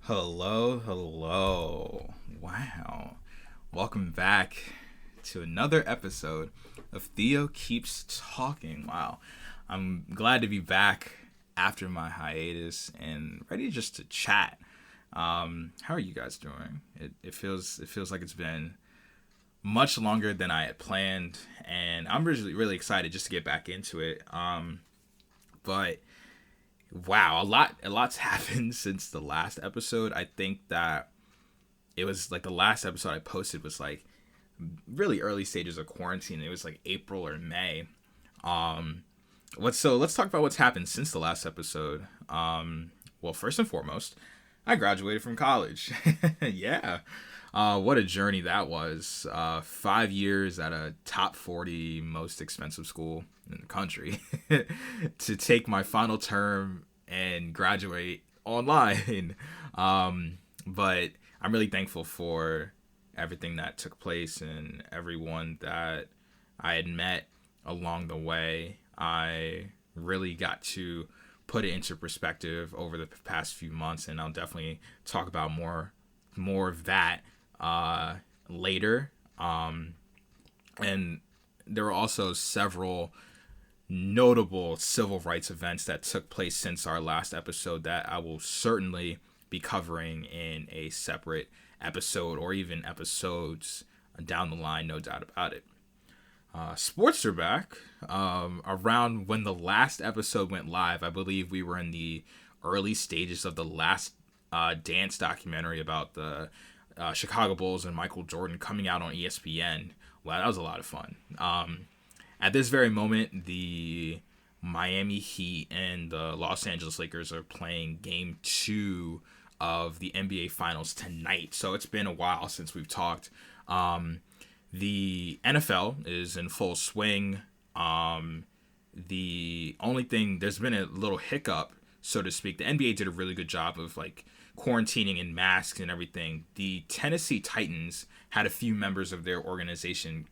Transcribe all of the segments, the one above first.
Hello, hello. Wow. Welcome back to another episode of Theo Keeps Talking. Wow. I'm glad to be back after my hiatus and ready just to chat. How are you guys doing? It feels like it's been much longer than I had planned, and I'm really excited just to get back into it. But wow, a lot's happened since the last episode. I think that it was like the last episode I posted was like really early stages of quarantine. It was like April or May. Um, let's talk about what's happened since the last episode. Well, first and foremost, I graduated from college. Yeah. What a journey that was. 5 years at a top 40 most expensive school in the country to take my final term and graduate online. But I'm really thankful for everything that took place and everyone that I had met along the way. I really got to put it into perspective over the past few months, and I'll definitely talk about more of that uh, later. And there were also several notable civil rights events that took place since our last episode that I will certainly be covering in a separate episode or even episodes down the line, no doubt about it. Sports are back. Around when the last episode went live, I believe we were in the early stages of the last dance documentary about the Chicago Bulls and Michael Jordan coming out on ESPN. Wow, that was a lot of fun. At this very moment, the Miami Heat and the Los Angeles Lakers are playing game two of the NBA Finals tonight. So it's been a while since we've talked. The NFL is in full swing. The only thing, there's been a little hiccup, so to speak. The NBA did a really good job of like quarantining and masks and everything. The Tennessee Titans had a few members of their organization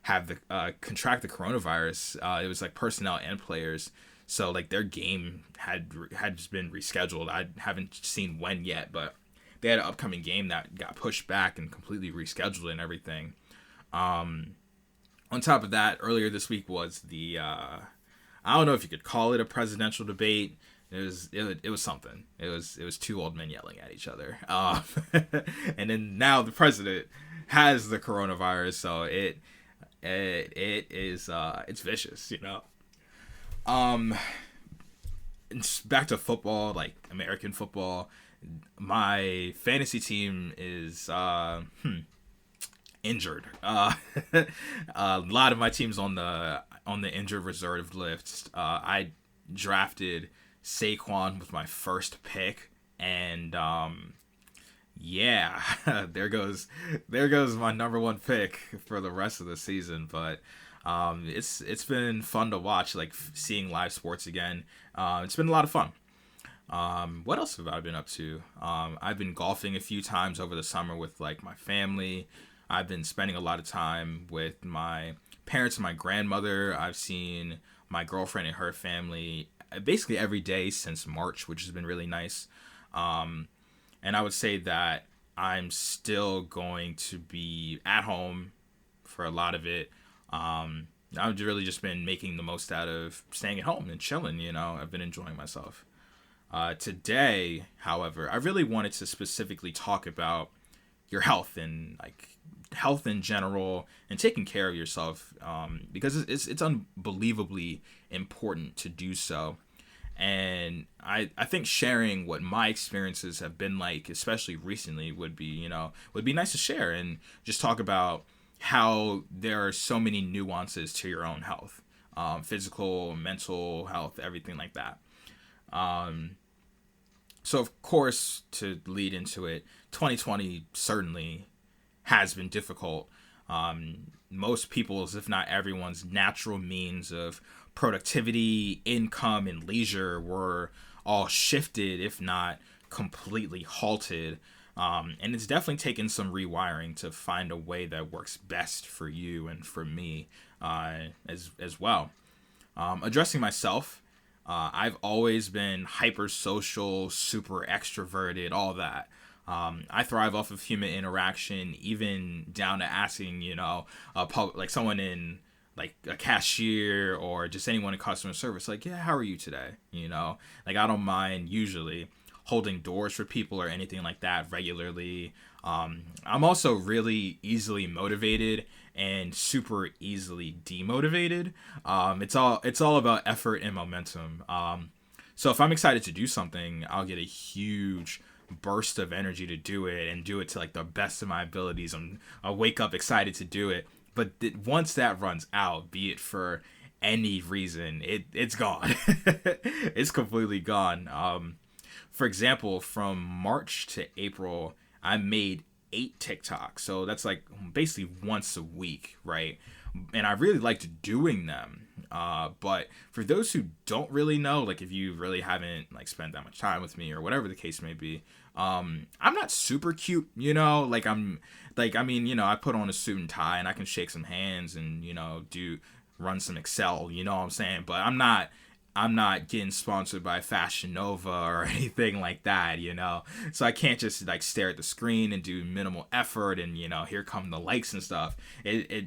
have the contract the coronavirus. It was like personnel and players. So like their game had just been rescheduled. I haven't seen when yet, but they had an upcoming game that got pushed back and completely rescheduled and everything. On top of that, earlier this week was the I don't know if you could call it a presidential debate. It was something. It was two old men yelling at each other. And then now the president has the coronavirus, so it is it's vicious, you know. Um, it's back to football, like American football. My fantasy team is injured. A lot of my teams on the injured reserve list. I drafted Saquon with my first pick, and yeah, there goes my number one pick for the rest of the season. But it's been fun to watch, like seeing live sports again. It's been a lot of fun. What else have I been up to? I've been golfing a few times over the summer with like my family. I've been spending a lot of time with my parents and my grandmother. I've seen my girlfriend and her family basically every day since March, which has been really nice. And I would say that I'm still going to be at home for a lot of it. I've really just been making the most out of staying at home and chilling. I've been enjoying myself. Today, however, I really wanted to specifically talk about your health and like health in general and taking care of yourself, because it's unbelievably important to do so. And I think sharing what my experiences have been like, especially recently, would be nice to share and just talk about how there are so many nuances to your own health, physical, mental health, everything like that. So of course, to lead into it, 2020 certainly has been difficult. Most people's, if not everyone's, natural means of productivity, income, and leisure were all shifted, if not completely halted. And it's definitely taken some rewiring to find a way that works best for you and for me, as well. Addressing myself, I've always been hyper social, super extroverted, all that. I thrive off of human interaction, even down to asking, like someone in like a cashier or just anyone in customer service, like, yeah, how are you today? Like I don't mind usually holding doors for people or anything like that regularly. I'm also really easily motivated and super easily demotivated. It's all about effort and momentum. So if I'm excited to do something, I'll get a huge burst of energy to do it and do it to like the best of my abilities. I'll wake up excited to do it. But once that runs out, be it for any reason, it's gone. It's completely gone. For example, from March to April, I made 8 TikToks. So that's like basically once a week, right? And I really liked doing them. But for those who don't really know, like if you really haven't like spent that much time with me or whatever the case may be, I'm not super cute, like I put on a suit and tie and I can shake some hands and, run some Excel, you know what I'm saying? But I'm not getting sponsored by Fashion Nova or anything like that, So I can't just like stare at the screen and do minimal effort and, here come the likes and stuff.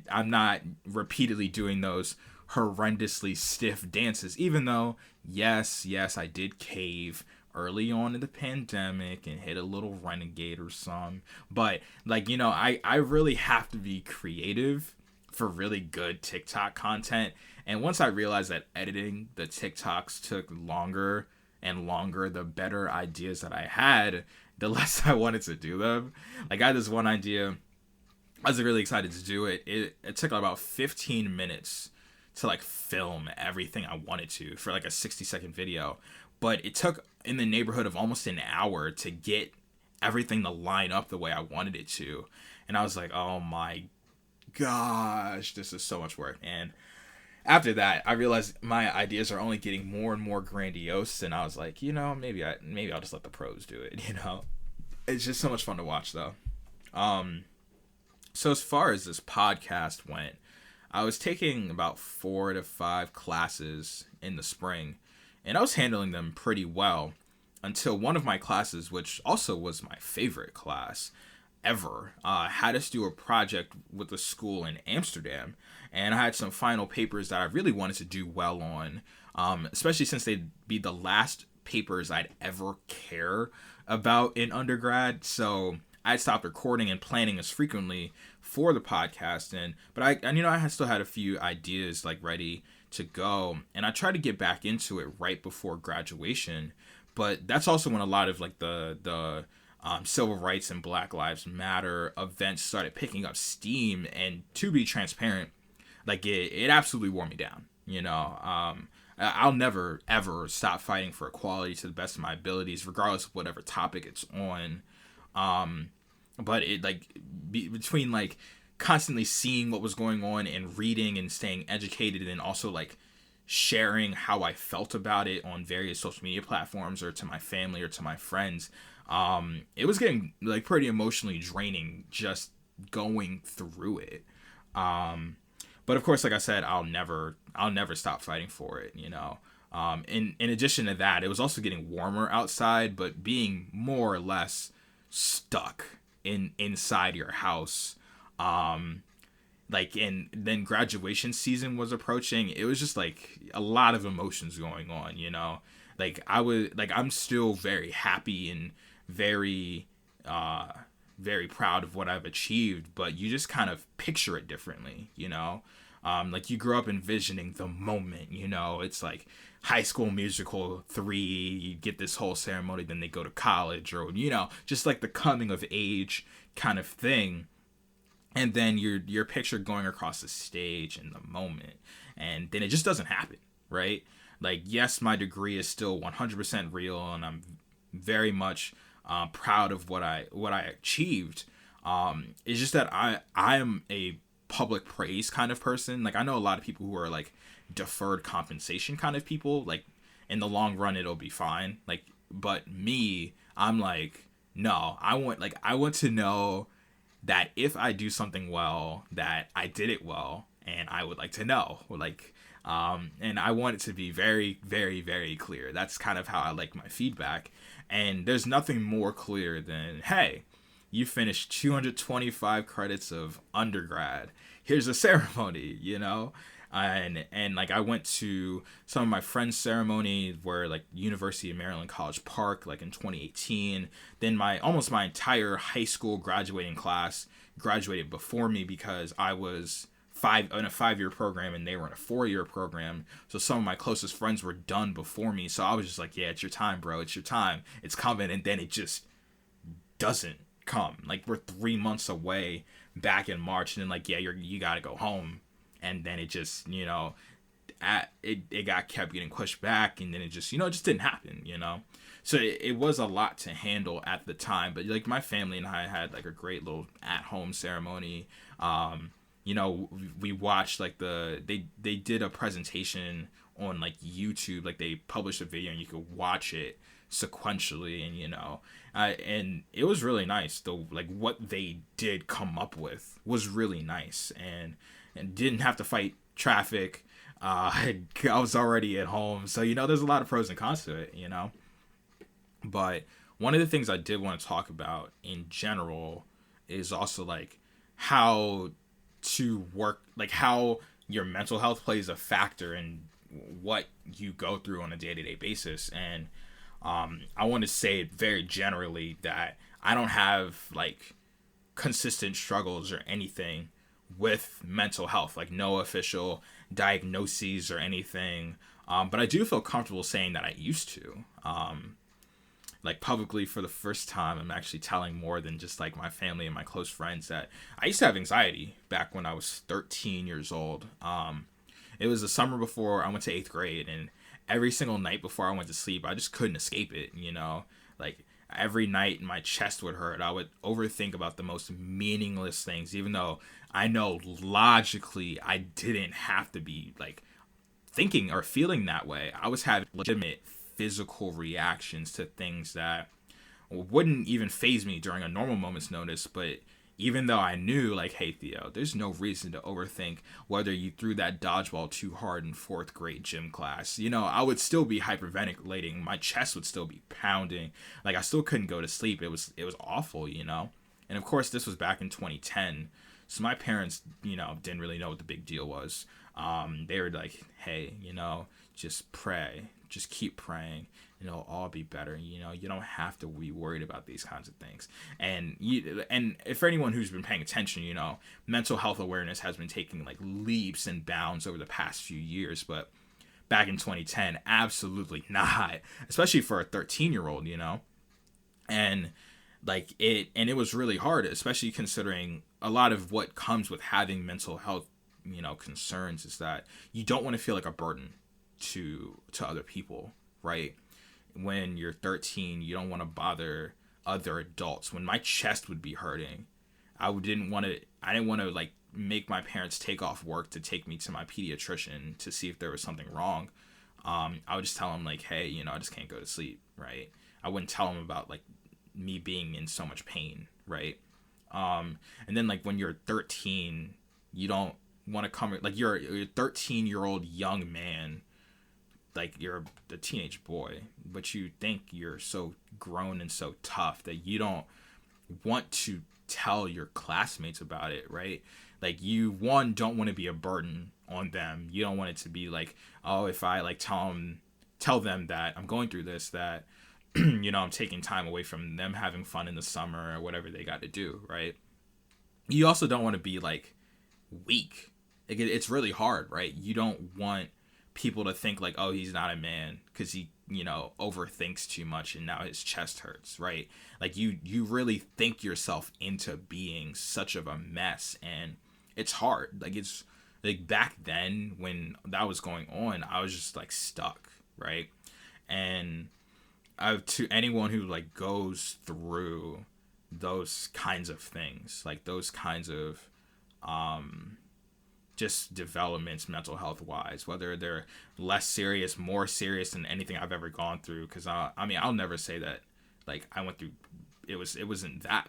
I'm not repeatedly doing those horrendously stiff dances, even though, yes, I did cave early on in the pandemic and hit a little renegade or some. But like, I really have to be creative for really good TikTok content. And once I realized that editing the TikToks took longer and longer, the better ideas that I had, the less I wanted to do them. Like I had this one idea, I was really excited to do it. It took about 15 minutes to like film everything I wanted to for like a 60-second video. But it took in the neighborhood of almost an hour to get everything to line up the way I wanted it to. And I was like, oh my gosh, this is so much work. And after that, I realized my ideas are only getting more and more grandiose, and I was like, maybe I'll just let the pros do it. It's just so much fun to watch, though. So as far as this podcast went, I was taking about 4 to 5 classes in the spring, and I was handling them pretty well until one of my classes, which also was my favorite class ever, had us do a project with a school in Amsterdam. And I had some final papers that I really wanted to do well on, especially since they'd be the last papers I'd ever care about in undergrad. So I stopped recording and planning as frequently for the podcast. But I still had a few ideas like ready to go. And I tried to get back into it right before graduation. But that's also when a lot of like the civil rights and Black Lives Matter events started picking up steam. And to be transparent, like it absolutely wore me down. I'll never ever stop fighting for equality to the best of my abilities, regardless of whatever topic it's on. But it between like constantly seeing what was going on and reading and staying educated, and also like sharing how I felt about it on various social media platforms or to my family or to my friends, it was getting like pretty emotionally draining just going through it. But of course, like I said, I'll never stop fighting for it, In addition to that, it was also getting warmer outside, but being more or less stuck inside your house. And then graduation season was approaching. It was just like a lot of emotions going on, I'm still very happy and very very proud of what I've achieved, but you just kind of picture it differently, like you grew up envisioning the moment, it's like High School Musical 3, you get this whole ceremony, then they go to college, or, just like the coming of age kind of thing. And then your picture going across the stage in the moment, and then it just doesn't happen, right? Like, yes, my degree is still 100% real, and I'm very much proud of what I achieved. It's just that I am a public praise kind of person. Like, I know a lot of people who are like deferred compensation kind of people. Like, in the long run, it'll be fine. Like, but me, I'm like, no, I want to know that if I do something well, that I did it well, and I would like to know. Like, And I want it to be very, very, very clear. That's kind of how I like my feedback. And there's nothing more clear than, hey, you finished 225 credits of undergrad. Here's a ceremony, you know? And like I went to some of my friends' ceremony where like University of Maryland College Park like in 2018. Then my almost my entire high school graduating class graduated before me because I was in a 5-year program and they were in a 4-year program. So some of my closest friends were done before me. So I was just like, yeah, it's your time, bro. It's your time. It's coming. And then it just doesn't come. Like we're 3 months away back in March, and then like, yeah, you got to go home. And then it just, you know, it got kept getting pushed back, and then it just, you know, it just didn't happen, you know. So it was a lot to handle at the time, but like my family and I had like a great little at-home ceremony. You know, we watched like they did a presentation on like YouTube, like they published a video and you could watch it sequentially, and you know, and it was really nice. Though, like what they did come up with was really nice, and didn't have to fight traffic. I was already at home, so you know, there's a lot of pros and cons to it, you know. But one of the things I did want to talk about in general is also like how to work, like how your mental health plays a factor in what you go through on a day-to-day basis. And I want to say it very generally that I don't have like consistent struggles or anything with mental health, like no official diagnoses or anything. But I do feel comfortable saying that I used to. Like publicly for the first time, I'm actually telling more than just like my family and my close friends that I used to have anxiety back when I was 13 years old. It was the summer before I went to 8th grade, and every single night before I went to sleep, I just couldn't escape it, you know? Like every night my chest would hurt. I would overthink about the most meaningless things, even though I know logically I didn't have to be like thinking or feeling that way. I was having legitimate physical reactions to things that wouldn't even faze me during a normal moment's notice. But even though I knew, like, hey, Theo, there's no reason to overthink whether you threw that dodgeball too hard in 4th grade gym class, you know, I would still be hyperventilating. My chest would still be pounding. Like, I still couldn't go to sleep. It was awful, you know. And of course, this was back in 2010. So my parents, you know, didn't really know what the big deal was. They were like, hey, you know, just pray. Just keep praying, and it'll all be better. You know, you don't have to be worried about these kinds of things. And for anyone who's been paying attention, you know, mental health awareness has been taking like leaps and bounds over the past few years. But back in 2010, absolutely not, especially for a 13-year-old, you know. And like it was really hard, especially considering a lot of what comes with having mental health, you know, concerns is that you don't want to feel like a burden to other people, right? When you're 13, you don't want to bother other adults. When my chest would be hurting, I didn't want to like make my parents take off work to take me to my pediatrician to see if there was something wrong. I would just tell them like, hey, you know, I just can't go to sleep, right? I wouldn't tell them about like me being in so much pain, right? And then like when you're 13, you don't want to come, like you're a 13-year-old young man, like you're a teenage boy, but you think you're so grown and so tough that you don't want to tell your classmates about it, right? Like you, one, don't want to be a burden on them. You don't want it to be like, oh, if I like tell them that I'm going through this, that you know, I'm taking time away from them having fun in the summer or whatever they got to do, right? You also don't want to be like weak. It's really hard, right? You don't want people to think like, oh, he's not a man because he, you know, overthinks too much and now his chest hurts, right? Like you really think yourself into being such of a mess, and it's hard. Like it's like back then when that was going on, I was just like stuck, right? And to anyone who like goes through those kinds of things, like those kinds of just developments mental health wise, whether they're less serious, more serious than anything I've ever gone through, because I mean, I'll never say that like I went through it wasn't that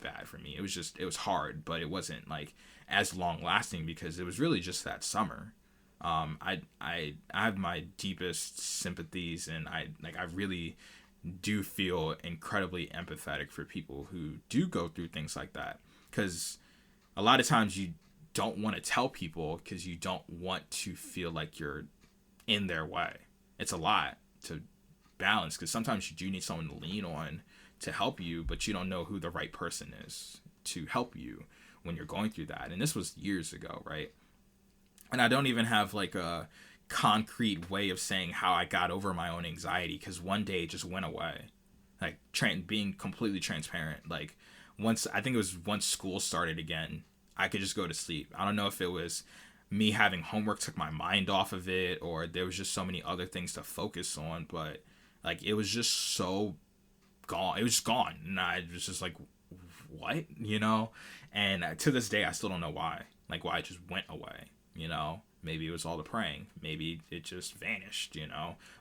bad for me. It was hard, but it wasn't like as long lasting because it was really just that summer. I have my deepest sympathies, and I really do feel incredibly empathetic for people who do go through things like that, because a lot of times you don't want to tell people because you don't want to feel like you're in their way. It's a lot to balance, because sometimes you do need someone to lean on to help you, but you don't know who the right person is to help you when you're going through that. And this was years ago, right? And I don't even have like a concrete way of saying how I got over my own anxiety, because one day it just went away. Like being completely transparent. Like I think it was once school started again, I could just go to sleep. I don't know if it was me having homework took my mind off of it, or there was just so many other things to focus on, but like it was just so gone. It was just gone. And I was just like, what? And to this day, I still don't know why. Like why it just went away, Maybe it was all the praying. Maybe it just vanished,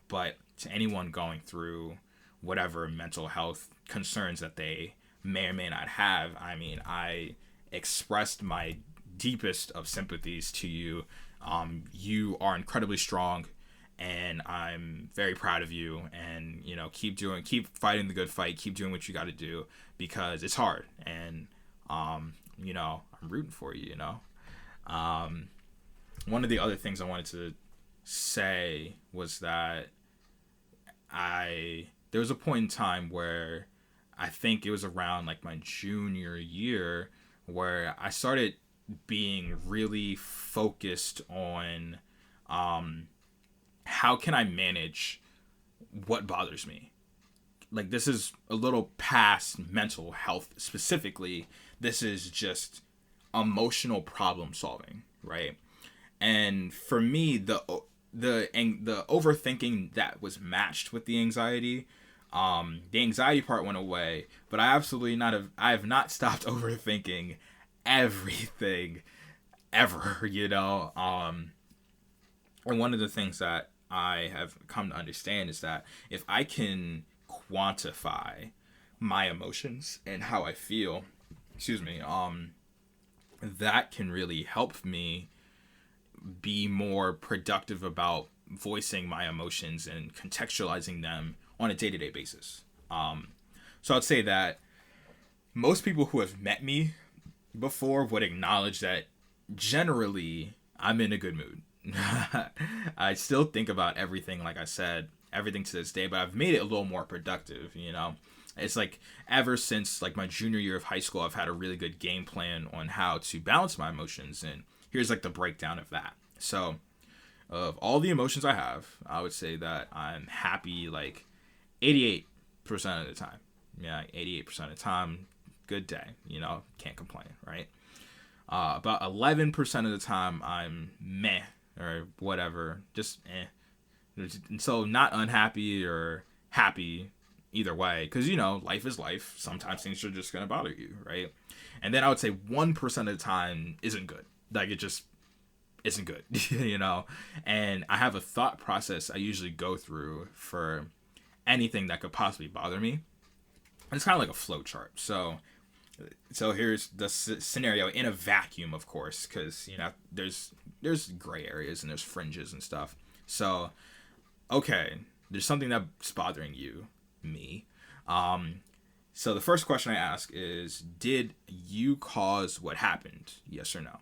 But to anyone going through whatever mental health concerns that they may or may not have, I mean, I expressed my deepest of sympathies to you. You are incredibly strong, and I'm very proud of you. And keep fighting the good fight. Keep doing what you got to do, because it's hard. And I'm rooting for you. One of the other things I wanted to say was that there was a point in time where I think it was around like my junior year where I started being really focused on how can I manage what bothers me. Like this is a little past mental health specifically. This is just emotional problem solving, right? And for me, the overthinking that was matched with the anxiety part went away, but I have not stopped overthinking everything ever, and one of the things that I have come to understand is that if I can quantify my emotions and how I feel, that can really help me be more productive about voicing my emotions and contextualizing them on a day-to-day basis. So I'd say that most people who have met me before would acknowledge that generally I'm in a good mood. I still think about everything, like I said, everything to this day, but I've made it a little more productive, It's like ever since like my junior year of high school, I've had a really good game plan on how to balance my emotions, and here's like the breakdown of that. So of all the emotions I have, I would say that I'm happy like 88% of the time. Yeah, 88% of the time, good day, can't complain, right? About 11% of the time, I'm meh or whatever, just eh. So not unhappy or happy either way, because, life is life. Sometimes things are just going to bother you, right? And then I would say 1% of the time isn't good. Like, it just isn't good, And I have a thought process I usually go through for anything that could possibly bother me. And it's kind of like a flow chart. So here's the scenario in a vacuum, of course, because, there's gray areas and there's fringes and stuff. So, okay, there's something that's bothering you, me. So the first question I ask is, did you cause what happened? Yes or no?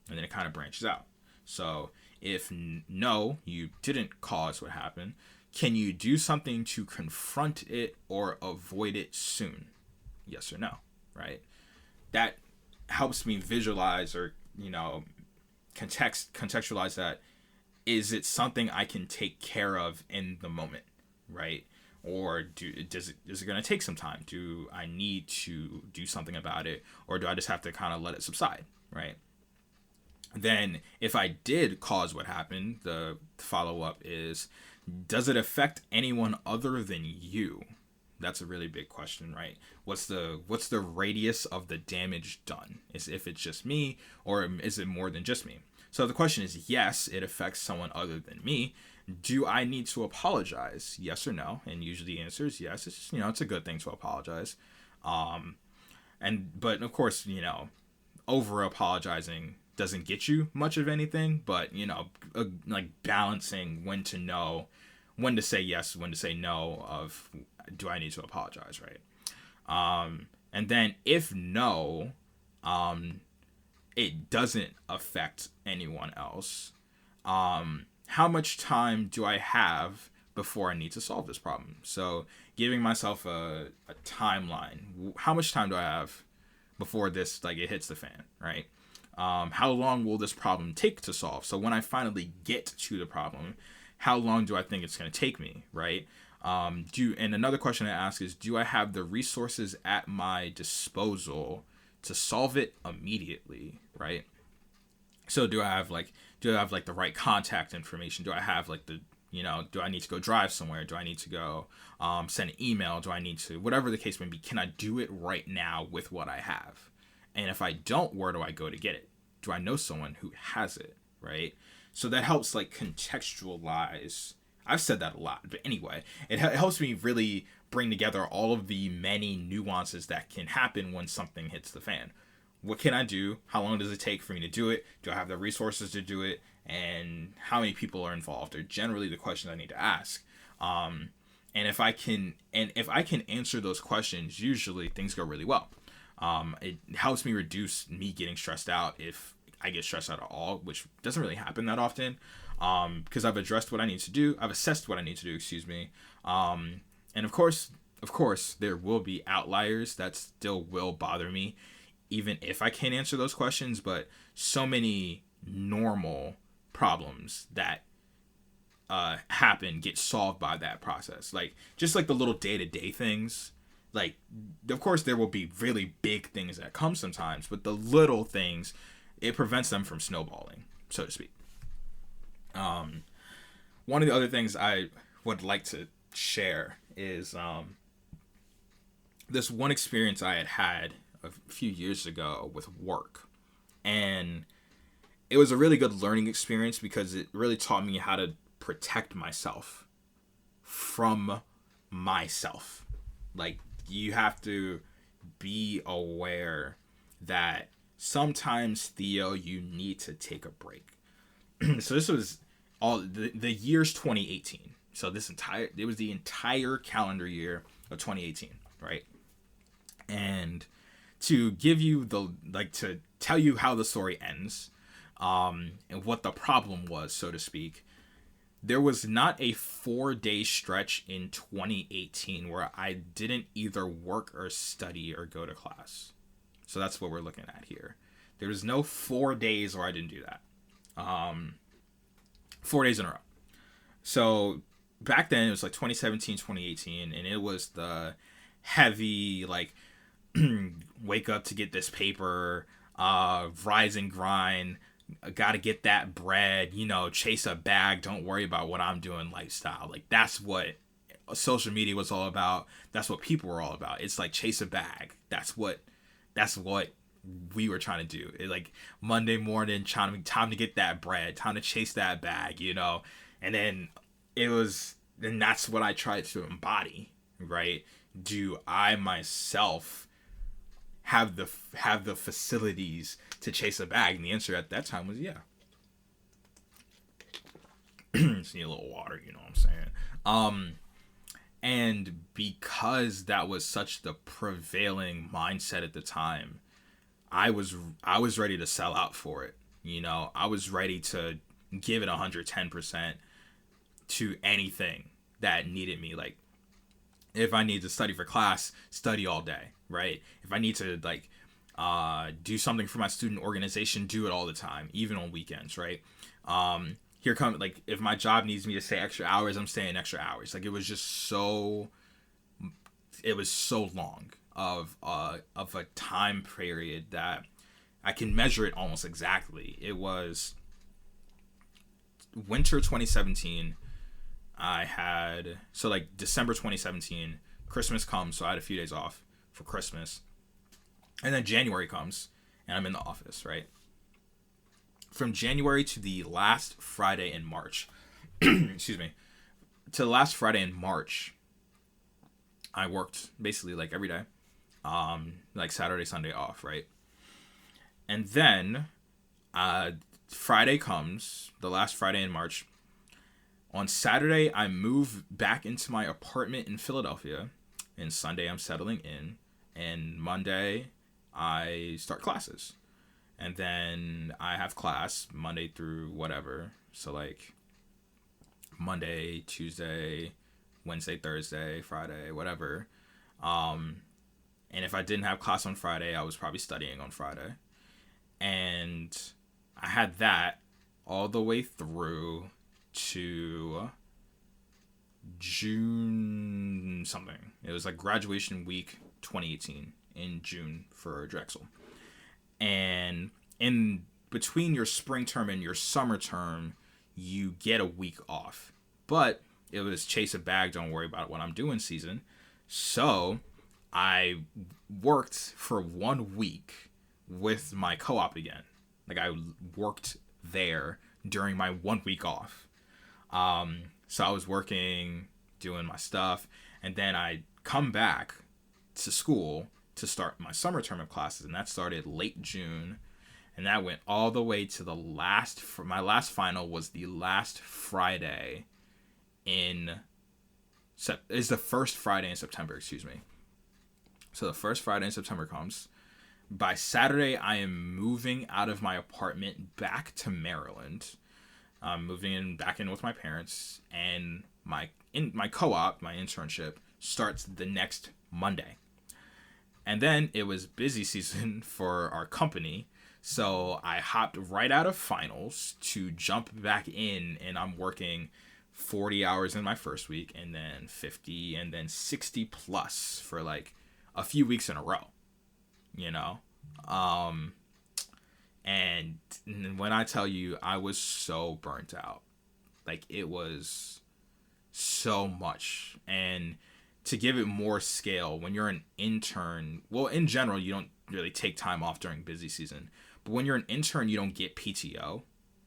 And then it kind of branches out. So if no, you didn't cause what happened, can you do something to confront it or avoid it soon? Yes or no, right? That helps me visualize or, contextualize that. Is it something I can take care of in the moment, right? Or is it going to take some time? Do I need to do something about it? Or do I just have to kind of let it subside, right? Then if I did cause what happened, the follow-up is, does it affect anyone other than you? That's a really big question, right? What's the radius of the damage done? Is if it's just me, or is it more than just me? So the question is, yes, it affects someone other than me. Do I need to apologize? Yes or no? And usually the answer is yes. It's it's a good thing to apologize. But of course, over apologizing doesn't get you much of anything, but like balancing when to know, when to say yes, when to say no, of do I need to apologize, right? And then if no, it doesn't affect anyone else, how much time do I have before I need to solve this problem? So giving myself a timeline. How much time do I have before this, like, it hits the fan, right? How long will this problem take to solve? So when I finally get to the problem, how long do I think it's going to take me, right? And another question I ask is, do I have the resources at my disposal to solve it immediately, right? So do I have like the right contact information? Do I have like do I need to go drive somewhere? Do I need to go send an email? Do I need to, whatever the case may be, can I do it right now with what I have? And if I don't, where do I go to get it? Do I know someone who has it, right? So that helps like contextualize. I've said that a lot, but anyway, it helps me really bring together all of the many nuances that can happen when something hits the fan. What can I do? How long does it take for me to do it? Do I have the resources to do it? And how many people are involved are generally the questions I need to ask. And if I can answer those questions, usually things go really well. It helps me reduce me getting stressed out if I get stressed out at all, which doesn't really happen that often, because I've addressed what I need to do. I've assessed what I need to do, and of course, there will be outliers that still will bother me, even if I can't answer those questions. But so many normal problems that happen get solved by that process. Like, just like the little day-to-day things. Like, of course, there will be really big things that come sometimes, but the little things, it prevents them from snowballing, so to speak. One of the other things I would like to share is this one experience I had a few years ago with work. And it was a really good learning experience because it really taught me how to protect myself from myself. Like, you have to be aware that sometimes, Theo, you need to take a break. So this was all the year's 2018. So it was the entire calendar year of 2018, right? And to give you to tell you how the story ends, and what the problem was, so to speak, there was not a 4-day stretch in 2018 where I didn't either work or study or go to class. So that's what we're looking at here. There was no 4 days where I didn't do that. 4 days in a row. So back then it was like 2017, 2018, and it was the heavy, like, wake up to get this paper, rise and grind, gotta get that bread, chase a bag, don't worry about what I'm doing lifestyle. Like, that's what social media was all about. That's what people were all about. It's like, chase a bag. That's what we were trying to do. Like, Monday morning, time to get that bread, time to chase that bag, and then that's what I tried to embody, right? Do I myself have the facilities to chase a bag? And the answer at that time was yeah. Just need a little water, you know what I'm saying? And because that was such the prevailing mindset at the time, I was ready to sell out for it. I was ready to give it 110% to anything that needed me. Like, if I need to study for class, study all day, right? If I need to do something for my student organization, do it all the time, even on weekends, right? If my job needs me to stay extra hours, I'm staying extra hours. Like, it was so long of a time period that I can measure it almost exactly. It was winter 2017. December 2017, Christmas comes, so I had a few days off for Christmas. And then January comes, and I'm in the office, right? From January to the last Friday in March, excuse me, to the last Friday in March, I worked basically like every day, like Saturday, Sunday off, right? And then uh, Friday comes, the last Friday in March. On Saturday, I move back into my apartment in Philadelphia. And Sunday, I'm settling in. And Monday, I start classes. And then I have class Monday through whatever. So, like, Monday, Tuesday, Wednesday, Thursday, Friday, whatever. And if I didn't have class on Friday, I was probably studying on Friday. And I had that all the way through to June something. It was like graduation week 2018 in June for Drexel. And in between your spring term and your summer term, you get a week off. But it was chase a bag, don't worry about what I'm doing season. So I worked for 1 week with my co-op again. Like, I worked there during my 1 week off. So I was working, doing my stuff, and then I come back to school to start my summer term of classes, and that started late June, and that went all the way to my last final was the last Friday is the first Friday in September, excuse me. So the first Friday in September comes. By Saturday, I am moving out of my apartment back to Maryland. I'm moving back in with my parents, and my co-op, my internship, starts the next Monday. And then it was busy season for our company, so I hopped right out of finals to jump back in, and I'm working 40 hours in my first week, and then 50, and then 60 plus for like a few weeks in a row, you know? And when I tell you, I was so burnt out. Like, it was so much. And to give it more scale, when you're an intern, well, in general, you don't really take time off during busy season. But when you're an intern, you don't get PTO.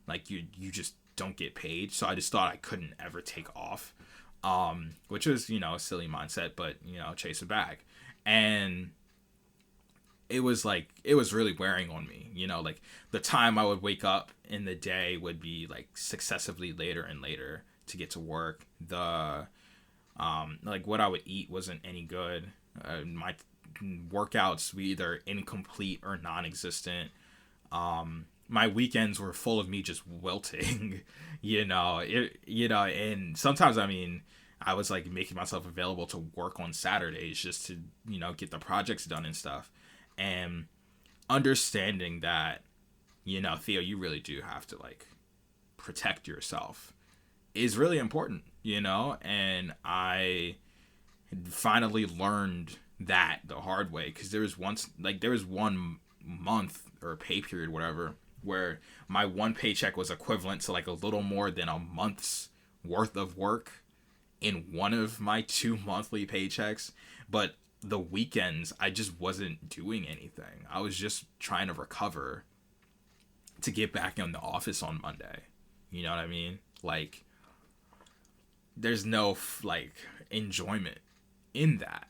Like, you just don't get paid. So I just thought I couldn't ever take off, which was, you know, a silly mindset, but, you know, chase a bag. And it was really wearing on me, you know, like the time I would wake up in the day would be like successively later and later to get to work. The like what I would eat wasn't any good. My workouts were either incomplete or non-existent. My weekends were full of me just wilting, and sometimes, I mean, I was like making myself available to work on Saturdays just to, you know, get the projects done and stuff. And understanding that, you know, Theo, you really do have to like protect yourself is really important, you know? And I finally learned that the hard way, because there was 1 month or pay period, whatever, where my one paycheck was equivalent to like a little more than a month's worth of work in one of my 2 monthly paychecks. But the weekends, I just wasn't doing anything. I was just trying to recover to get back in the office on Monday. You know what I mean? Like, there's no like enjoyment in that.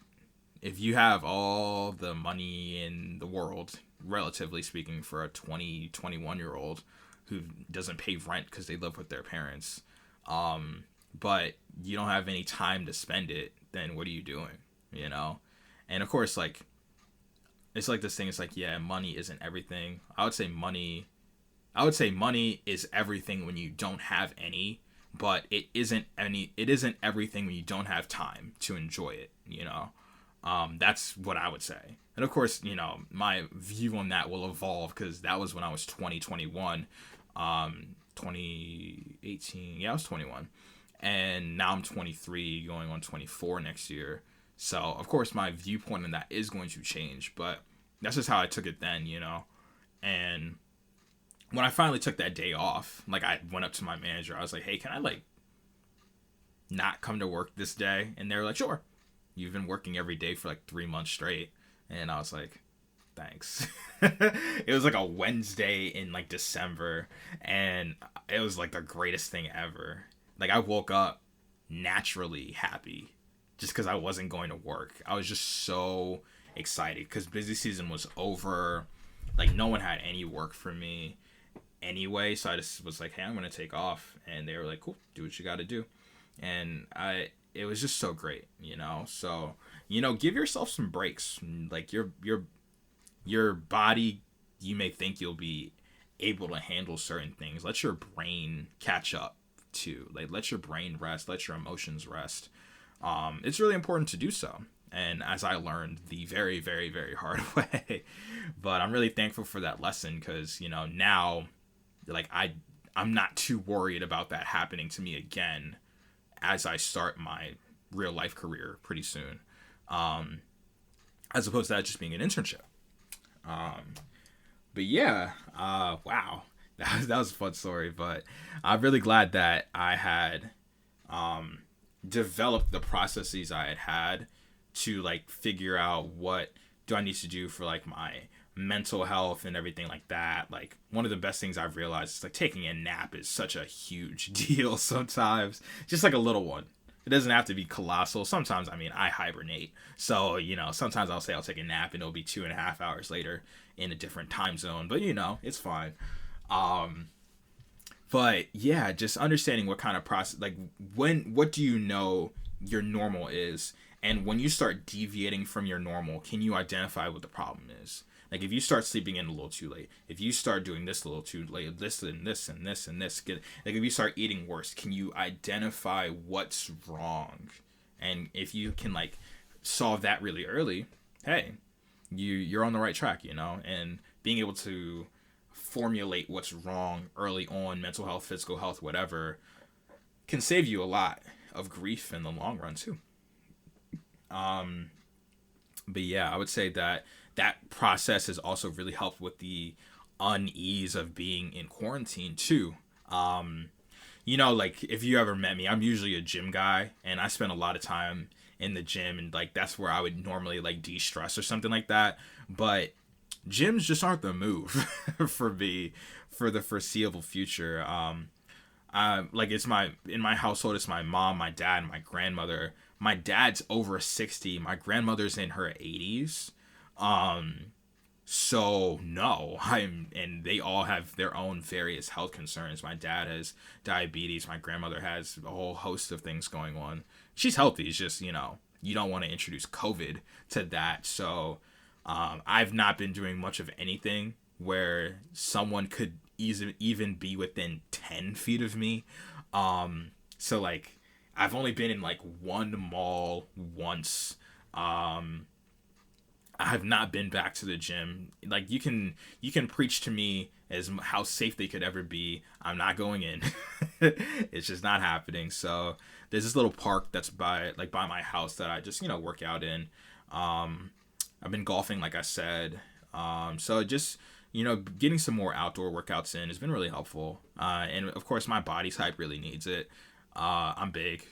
If you have all the money in the world, relatively speaking, for a 21-year-old who doesn't pay rent because they live with their parents, but you don't have any time to spend it, then what are you doing? You know? And of course, like, it's like this thing. It's like, yeah, money isn't everything. I would say money is everything when you don't have any, but it isn't everything when you don't have time to enjoy it, you know? That's what I would say. And of course, you know, my view on that will evolve, because that was when I was 2018. Yeah, I was 21. And now I'm 23, going on 24 next year. So, of course, my viewpoint on that is going to change, but that's just how I took it then, you know? And when I finally took that day off, like, I went up to my manager. I was like, hey, can I, like, not come to work this day? And they were like, sure. You've been working every day for, like, 3 months straight. And I was like, thanks. It was, like, a Wednesday in, like, December, and it was, like, the greatest thing ever. Like, I woke up naturally happy just because I wasn't going to work. I was just so excited because busy season was over. Like, no one had any work for me. anyway, so I just was like, hey, I'm gonna take off, and they were like, cool, do what you got to do. And it was just so great, so give yourself some breaks. Like your body, you may think you'll be able to handle certain things. Let your brain catch up too. Like, let your brain rest, let your emotions rest. It's really important to do so. And as I learned the very, very, very hard way, but I'm really thankful for that lesson, because, now, like, I'm not too worried about that happening to me again as I start my real life career pretty soon. As opposed to that just being an internship. But yeah, wow, that was a fun story. But I'm really glad that I had developed the processes I had to, like, figure out what do I need to do for, like, my mental health and everything like that. Like, one of the best things I've realized is, like, taking a nap is such a huge deal sometimes. Just like a little one. It doesn't have to be colossal. Sometimes, I hibernate. So, sometimes I'll say I'll take a nap and it'll be 2.5 hours later in a different time zone. But, it's fine. But yeah, just understanding what kind of process, like, what do you know your normal is? And when you start deviating from your normal, can you identify what the problem is? Like, if you start sleeping in a little too late, if you start doing this a little too late, this and this and this and this, like, if you start eating worse, can you identify what's wrong? And if you can, like, solve that really early, hey, you're on the right track, and being able to formulate what's wrong early on, mental health, physical health, whatever, can save you a lot of grief in the long run too. But yeah, I would say that process has also really helped with the unease of being in quarantine too. Like, if you ever met me, I'm usually a gym guy, and I spend a lot of time in the gym, and, like, that's where I would normally, like, de-stress or something like that. But gyms just aren't the move for me for the foreseeable future. Like, in my household, it's my mom, my dad, and my grandmother. My dad's over 60. My grandmother's in her 80s. So no, and they all have their own various health concerns. My dad has diabetes. My grandmother has a whole host of things going on. She's healthy. It's just, you don't want to introduce COVID to that. So, I've not been doing much of anything where someone could even be within 10 feet of me. So, like, I've only been in, like, one mall once. I have not been back to the gym. Like, you can preach to me as how safe they could ever be. I'm not going in. It's just not happening. So there's this little park that's by my house that I just, work out in. I've been golfing, like I said. So just, getting some more outdoor workouts in has been really helpful. And of course my body type really needs it. I'm big,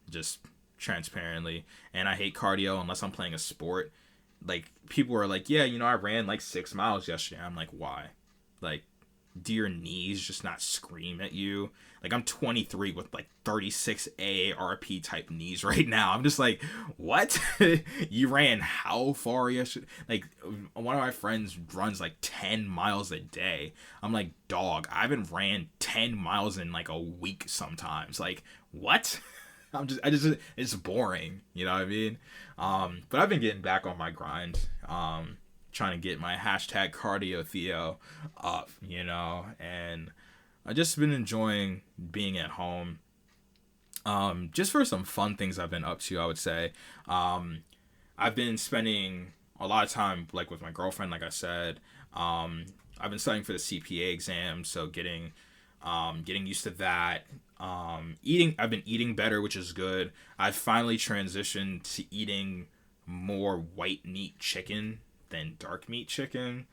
just transparently, and I hate cardio unless I'm playing a sport. Like, people are like, yeah, I ran like 6 miles yesterday. I'm like, why? Like, do your knees just not scream at you? Like, I'm 23 with like 36 AARP type knees right now. I'm just like, what? You ran how far yesterday? Like, one of my friends runs like 10 miles a day. I'm like, dog, I haven't ran 10 miles in like a week sometimes. Like, what? It's boring, you know what I mean? But I've been getting back on my grind, trying to get my hashtag cardio Theo up, and I've just been enjoying being at home. Just for some fun things I've been up to, I would say. I've been spending a lot of time, like, with my girlfriend, like I said. I've been studying for the CPA exam, so getting used to that. I've been eating better, which is good. I've finally transitioned to eating more white meat chicken than dark meat chicken.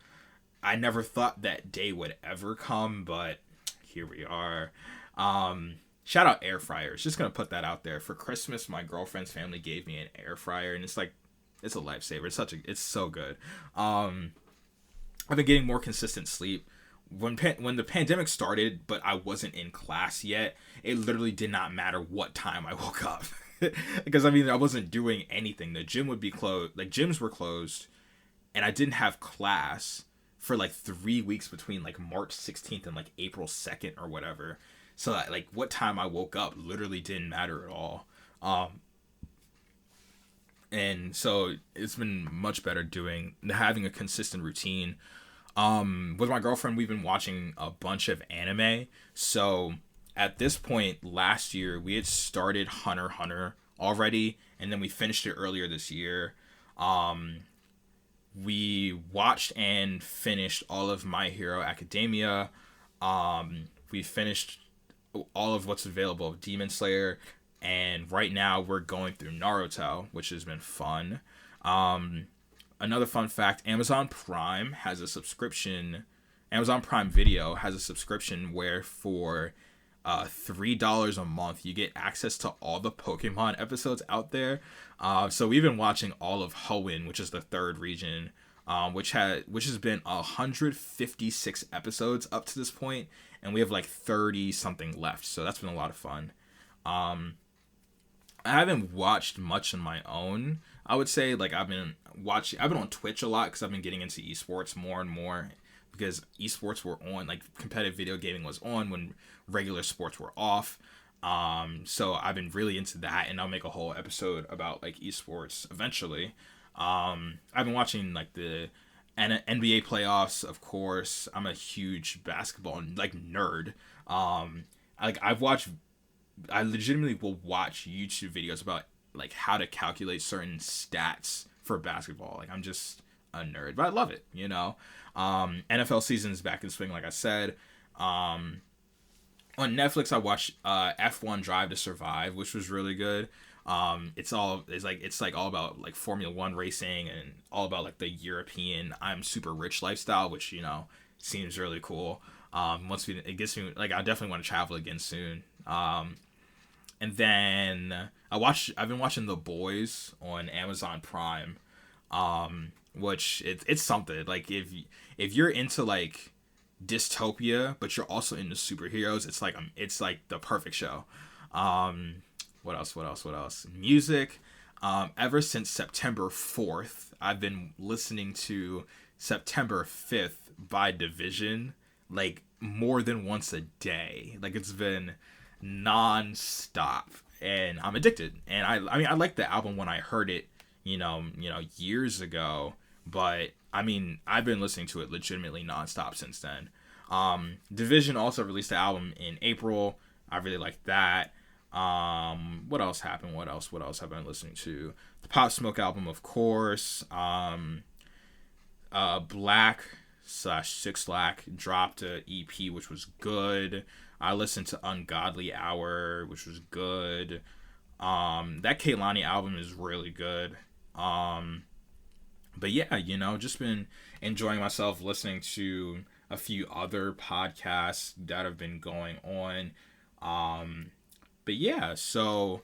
I never thought that day would ever come, but here we are. Shout out air fryers. Just gonna put that out there. For Christmas, my girlfriend's family gave me an air fryer, and it's a lifesaver. It's so good. I've been getting more consistent sleep. When the pandemic started, but I wasn't in class yet, it literally did not matter what time I woke up. Because, I wasn't doing anything. The gym would be closed. Like, gyms were closed, and I didn't have class for like 3 weeks between like March 16th and like April 2nd or whatever. So like what time I woke up literally didn't matter at all. And so it's been much better having a consistent routine. With my girlfriend, we've been watching a bunch of anime. So at this point last year, we had started Hunter x Hunter already, and then we finished it earlier this year. We watched and finished all of My Hero Academia. We finished all of what's available of Demon Slayer, and right now we're going through Naruto, which has been fun. Another fun fact, Amazon Prime Video has a subscription where for $3 a month you get access to all the Pokemon episodes out there. So we've been watching all of Hoenn, which is the third region, which has been 156 episodes up to this point, and we have like 30 something left. So that's been a lot of fun. I haven't watched much on my own. I would say like I've been on Twitch a lot because I've been getting into esports more and more, because esports were on, like competitive video gaming was on when regular sports were off. So I've been really into that, and I'll make a whole episode about like esports eventually. I've been watching like the NBA playoffs, of course. I'm a huge basketball like nerd. I legitimately will watch YouTube videos about like how to calculate certain stats for basketball. Like I'm just a nerd, but I love it, you know. NFL season's back in swing, like I said. On Netflix I watched F1 Drive to Survive, which was really good. It's all about like Formula 1 racing and all about like the European I'm super rich lifestyle, which, you know, seems really cool. It gets me like I definitely want to travel again soon. And then I've been watching The Boys on Amazon Prime, which it's something. Like if you're into like dystopia but you're also into superheroes, it's like the perfect show. What else? Music. Ever since September 4th, I've been listening to September 5th by Division like more than once a day. Like it's been non-stop, and I'm addicted. And I mean I liked the album when I heard it, you know, years ago, but I mean I've been listening to it legitimately non-stop since then. Division also released the album in April. I really liked that. What else happened? What else have I been listening to? The Pop Smoke album, of course. Black/Six Lack dropped a EP, which was good. I listened to Ungodly Hour, which was good. That Kehlani album is really good. But yeah, you know, just been enjoying myself listening to a few other podcasts that have been going on. But yeah, so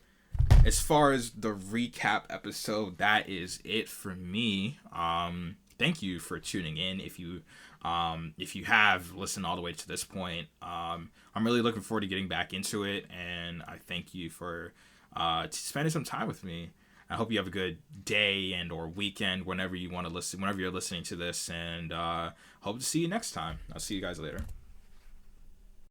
as far as the recap episode, that is it for me. Thank you for tuning in. If you have listened all the way to this point, I'm really looking forward to getting back into it, and I thank you for spending some time with me. I hope you have a good day and or weekend whenever you're listening to this, and hope to see you next time. I'll see you guys later.